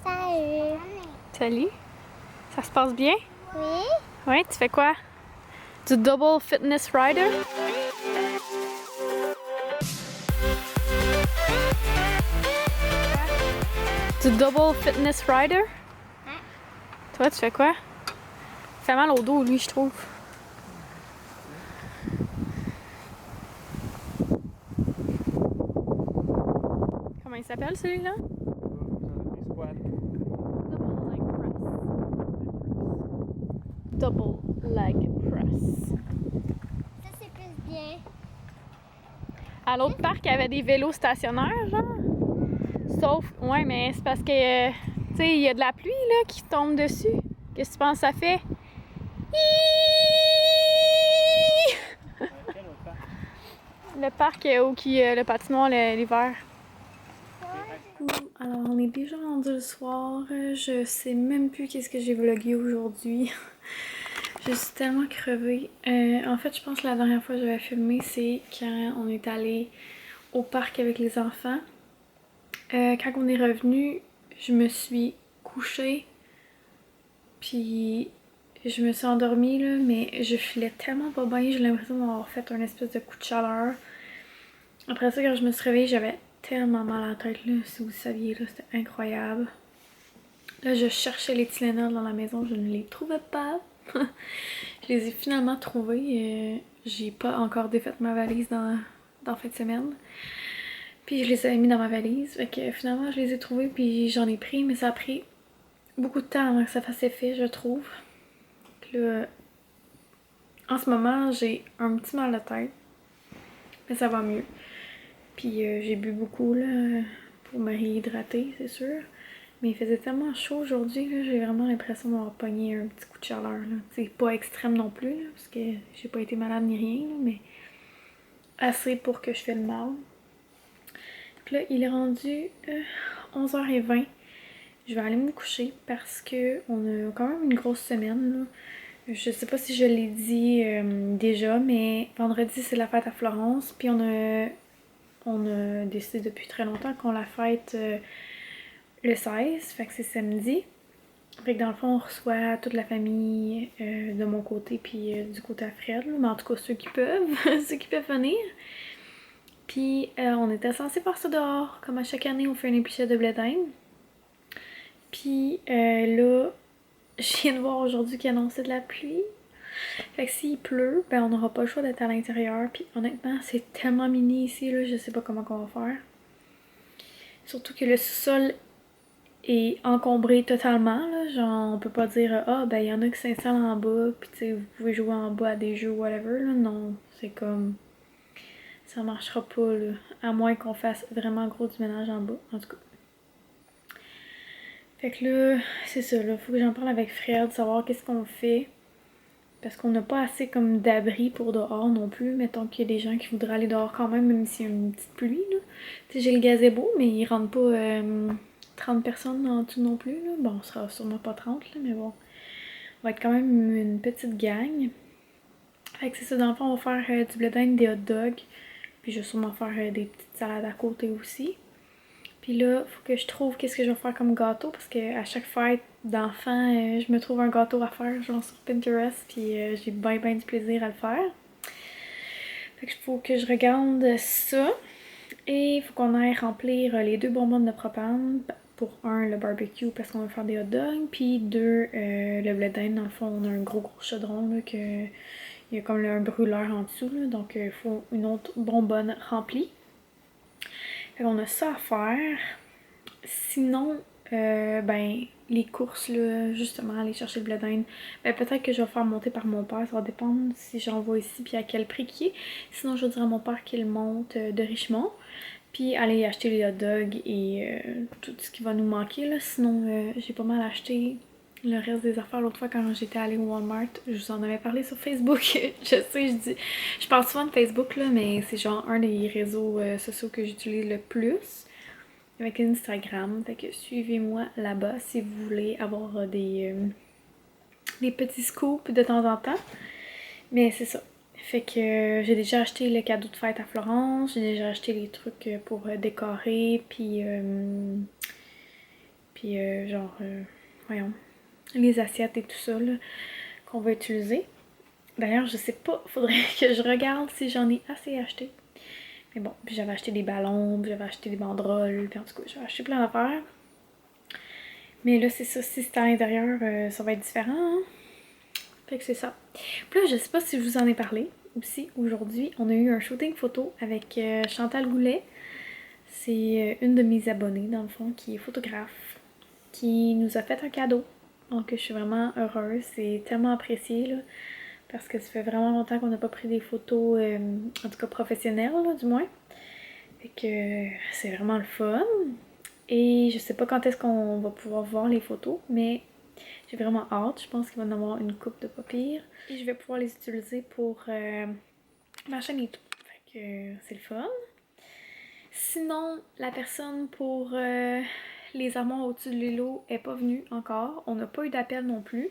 Salut. Salut. Ça se passe bien? Oui? Oui, tu fais quoi? Du double fitness rider? Du double fitness rider? Hein? Toi, tu fais quoi? Il fait mal au dos, lui, je trouve. Comment il s'appelle, celui-là? Double leg press. Ça, c'est plus bien. À l'autre parc, il y avait des vélos stationnaires, genre. Sauf, ouais, mais c'est parce que, tu sais, il y a de la pluie, là, qui tombe dessus. Qu'est-ce que tu penses que ça fait? Le parc où le patinoire l'hiver. Alors, on est déjà rendu le soir. Je sais même plus qu'est-ce que j'ai vlogué aujourd'hui. Je suis tellement crevée. En fait, je pense que la dernière fois que j'avais filmé, c'est quand on est allé au parc avec les enfants. Quand on est revenu, je me suis couchée. Puis je me suis endormie, là, mais je filais tellement pas bien. J'ai l'impression d'avoir fait un espèce de coup de chaleur. Après ça, quand je me suis réveillée, j'avais tellement mal à la tête, là, si vous saviez, là, c'était incroyable. Là, je cherchais les Tylenol dans la maison, je ne les trouvais pas. Je les ai finalement trouvés. J'ai pas encore défait ma valise dans fin de semaine. Puis je les avais mis dans ma valise. Fait que finalement, je les ai trouvés, puis j'en ai pris, mais ça a pris beaucoup de temps avant que ça fasse effet, je trouve. Puis là, en ce moment, j'ai un petit mal de tête, mais ça va mieux. Puis j'ai bu beaucoup, là, pour me réhydrater, c'est sûr. Mais il faisait tellement chaud aujourd'hui, là, j'ai vraiment l'impression d'avoir pogné un petit coup de chaleur, là. C'est pas extrême non plus, là, parce que j'ai pas été malade ni rien, là, mais assez pour que je fais le mal. Puis là, il est rendu 11h20. Je vais aller me coucher parce que on a quand même une grosse semaine, là. Je sais pas si je l'ai dit déjà, mais vendredi, c'est la fête à Florence, puis on a décidé depuis très longtemps qu'on la fête le 16, fait que c'est samedi. Fait que dans le fond, on reçoit toute la famille de mon côté puis du côté à Fred, là. Mais en tout cas ceux qui peuvent, ceux qui peuvent venir. Puis on était censé faire ça dehors, comme à chaque année on fait une épluchette de blé d'Inde. Puis là, je viens de voir aujourd'hui qu'il annonçait de la pluie. Fait que s'il pleut, ben on n'aura pas le choix d'être à l'intérieur. Puis honnêtement, c'est tellement mini ici, là, je sais pas comment on va faire. Surtout que le sous-sol est encombré totalement, là. Genre, on peut pas dire, ah, ben, il y en a qui s'installent en bas, puis tu sais, vous pouvez jouer en bas à des jeux, whatever, là. Non, c'est comme. Ça marchera pas, là. À moins qu'on fasse vraiment gros du ménage en bas, en tout cas. Fait que là, c'est ça, là. Faut que j'en parle avec Fred, savoir qu'est-ce qu'on fait. Parce qu'on n'a pas assez comme d'abri pour dehors non plus. Mettons qu'il y a des gens qui voudraient aller dehors quand même, même s'il y a une petite pluie, là. Tu sais, j'ai le gazebo, mais il rentre pas 30 personnes en tout non plus, là. Bon, on sera sûrement pas 30, là, mais bon. On va être quand même une petite gang. Fait que c'est ça, dans le fond, on va faire du blé d'Inde, des hot dogs. Puis je vais sûrement faire des petites salades à côté aussi. Puis là, faut que je trouve qu'est-ce que je vais faire comme gâteau parce que à chaque fête d'enfant, je me trouve un gâteau à faire, genre sur Pinterest, puis j'ai bien du plaisir à le faire. Fait que faut que je regarde ça. Et il faut qu'on aille remplir les 2 bonbonnes de propane. Pour un, le barbecue parce qu'on va faire des hot dogs. Puis 2, le blé d'Inde. Dans le fond, on a un gros chaudron là, que il y a comme un brûleur en dessous. Là, donc il faut une autre bonbonne remplie. Fait qu'on a ça à faire. Sinon, ben, les courses, là, justement, aller chercher le blé d'Inde, ben, peut-être que je vais faire monter par mon père. Ça va dépendre si j'envoie ici puis à quel prix qui est. Sinon, je vais dire à mon père qu'il monte de Richemont. Puis aller acheter les hot dogs et tout ce qui va nous manquer, là. Sinon, j'ai pas mal acheté le reste des affaires l'autre fois quand j'étais allée au Walmart. Je vous en avais parlé sur Facebook. Je sais, je parle souvent de Facebook, là, mais c'est genre un des réseaux sociaux que j'utilise le plus. Avec Instagram. Fait que suivez-moi là-bas si vous voulez avoir des petits scoops de temps en temps. Mais c'est ça. Fait que j'ai déjà acheté le cadeau de fête à Florence, j'ai déjà acheté les trucs pour décorer, puis Puis voyons, les assiettes et tout ça là, qu'on va utiliser. D'ailleurs, je sais pas, faudrait que je regarde si j'en ai assez acheté. Mais bon, puis j'avais acheté des ballons, puis j'avais acheté des banderoles, puis en tout cas, j'avais acheté plein d'affaires. Mais là, c'est ça, si c'est à l'intérieur, ça va être différent, hein? Fait que c'est ça. Puis là, je sais pas si je vous en ai parlé aussi. Aujourd'hui, on a eu un shooting photo avec Chantal Goulet. C'est une de mes abonnées, dans le fond, qui est photographe, qui nous a fait un cadeau. Donc, je suis vraiment heureuse. C'est tellement apprécié, là, parce que ça fait vraiment longtemps qu'on n'a pas pris des photos, en tout cas professionnelles, là, du moins. Fait que c'est vraiment le fun. Et je sais pas quand est-ce qu'on va pouvoir voir les photos, mais j'ai vraiment hâte. Je pense qu'il va y en avoir une coupe de pas pire. Et je vais pouvoir les utiliser pour ma chaîne et tout. Fait que c'est le fun. Sinon, la personne pour les armoires au-dessus de l'îlot est pas venue encore. On n'a pas eu d'appel non plus.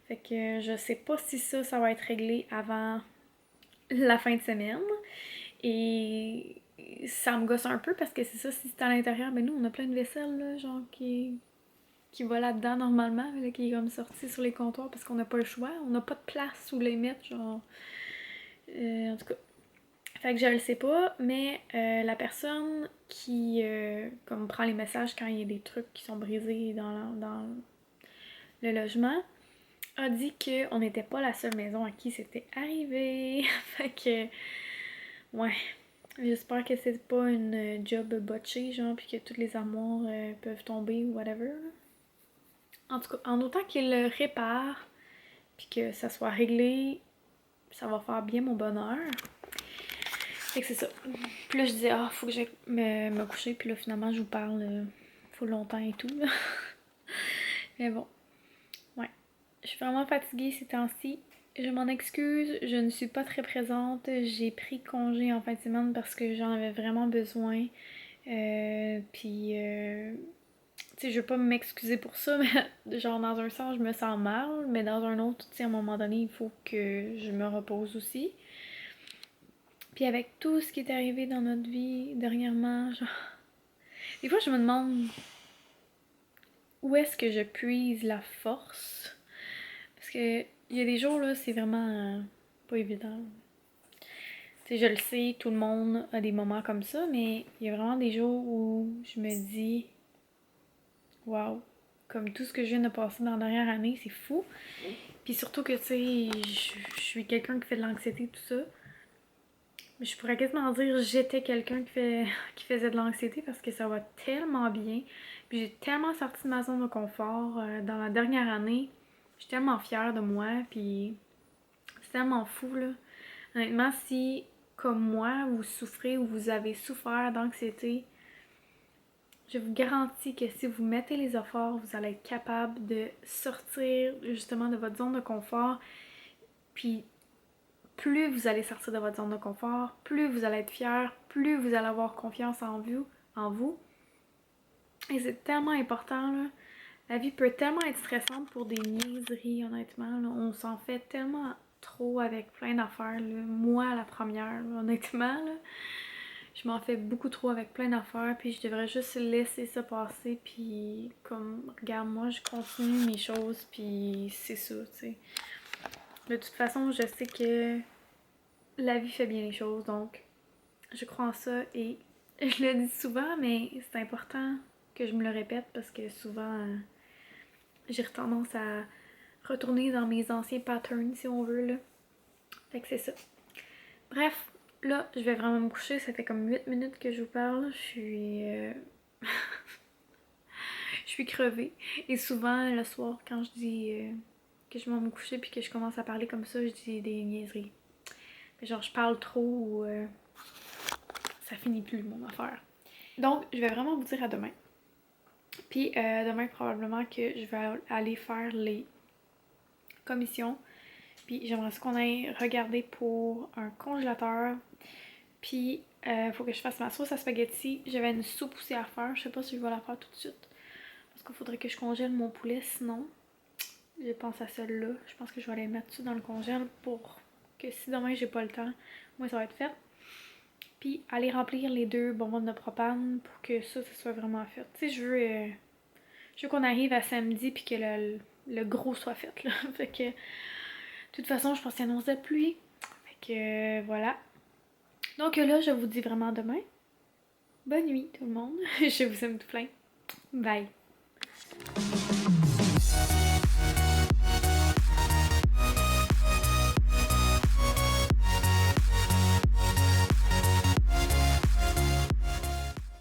Fait que je sais pas si ça va être réglé avant la fin de semaine. Et ça me gosse un peu parce que c'est ça, si c'est à l'intérieur, ben nous on a plein de vaisselle là, genre qui va là-dedans normalement, mais là, qui est comme sorti sur les comptoirs parce qu'on n'a pas le choix. On n'a pas de place où les mettre, genre. En tout cas. Fait que je le sais pas, mais la personne qui comme prend les messages quand il y a des trucs qui sont brisés dans le logement a dit qu'on n'était pas la seule maison à qui c'était arrivé. Fait que ouais. J'espère que c'est pas une job botchée, genre, puis que toutes les armoires peuvent tomber ou whatever. En tout cas, en autant qu'il le répare, puis que ça soit réglé, ça va faire bien mon bonheur. Fait que c'est ça. Puis là, je disais, faut que j'aille me coucher, puis là, finalement, je vous parle full longtemps et tout, là. Mais bon, ouais. Je suis vraiment fatiguée ces temps-ci. Je m'en excuse, je ne suis pas très présente. J'ai pris congé en fin de semaine parce que j'en avais vraiment besoin. Puis, tu sais, je veux pas m'excuser pour ça, mais genre dans un sens, je me sens mal, mais dans un autre, tu sais, à un moment donné, il faut que je me repose aussi. Puis avec tout ce qui est arrivé dans notre vie dernièrement, genre, des fois, je me demande où est-ce que je puise la force. Parce que il y a des jours, là, c'est vraiment pas évident. Tu sais, je le sais, tout le monde a des moments comme ça, mais il y a vraiment des jours où je me dis, waouh, comme tout ce que je viens de passer dans la dernière année, c'est fou. Puis surtout que, tu sais, je suis quelqu'un qui fait de l'anxiété, tout ça. Mais je pourrais quasiment dire j'étais quelqu'un qui faisait de l'anxiété parce que ça va tellement bien. Puis j'ai tellement sorti de ma zone de confort dans la dernière année. Je suis tellement fière de moi, puis c'est tellement fou, là. Honnêtement, si, comme moi, vous souffrez ou vous avez souffert d'anxiété, je vous garantis que si vous mettez les efforts, vous allez être capable de sortir justement de votre zone de confort. Puis plus vous allez sortir de votre zone de confort, plus vous allez être fier, plus vous allez avoir confiance en vous. Et c'est tellement important, là. La vie peut tellement être stressante pour des niaiseries, honnêtement. Là. On s'en fait tellement trop avec plein d'affaires. Là. Moi, la première, là, honnêtement. Là. Je m'en fais beaucoup trop avec plein d'affaires, puis je devrais juste laisser ça passer, puis comme, regarde, moi, je continue mes choses, puis c'est ça, tu sais. De toute façon, je sais que la vie fait bien les choses, donc je crois en ça, et je le dis souvent, mais c'est important que je me le répète, parce que souvent, j'ai tendance à retourner dans mes anciens patterns, si on veut, là. Fait que c'est ça. Bref, là, je vais vraiment me coucher. Ça fait comme 8 minutes que je vous parle. Je suis... je suis crevée. Et souvent, le soir, quand je dis que je vais me coucher puis que je commence à parler comme ça, je dis des niaiseries. Genre, je parle trop ou ça finit plus, mon affaire. Donc, je vais vraiment vous dire à demain. Puis demain, probablement que je vais aller faire les commissions. Puis j'aimerais qu'on aille regarder pour un congélateur. Puis faut que je fasse ma sauce à spaghetti. J'avais une soupe aussi à faire. Je sais pas si je vais la faire tout de suite. Parce qu'il faudrait que je congèle mon poulet sinon. Je pense à celle-là. Je pense que je vais aller mettre ça dans le congèle pour que si demain j'ai pas le temps, moi ça va être fait. Puis aller remplir les 2 bonbonnes de propane pour que ça soit vraiment fait. Tu sais, je veux Je veux qu'on arrive à samedi puis que le gros soit fait, là. Fait que, de toute façon, je pense qu'il annonce de pluie. Fait que, voilà. Donc là, je vous dis vraiment demain. Bonne nuit, tout le monde. Je vous aime tout plein. Bye.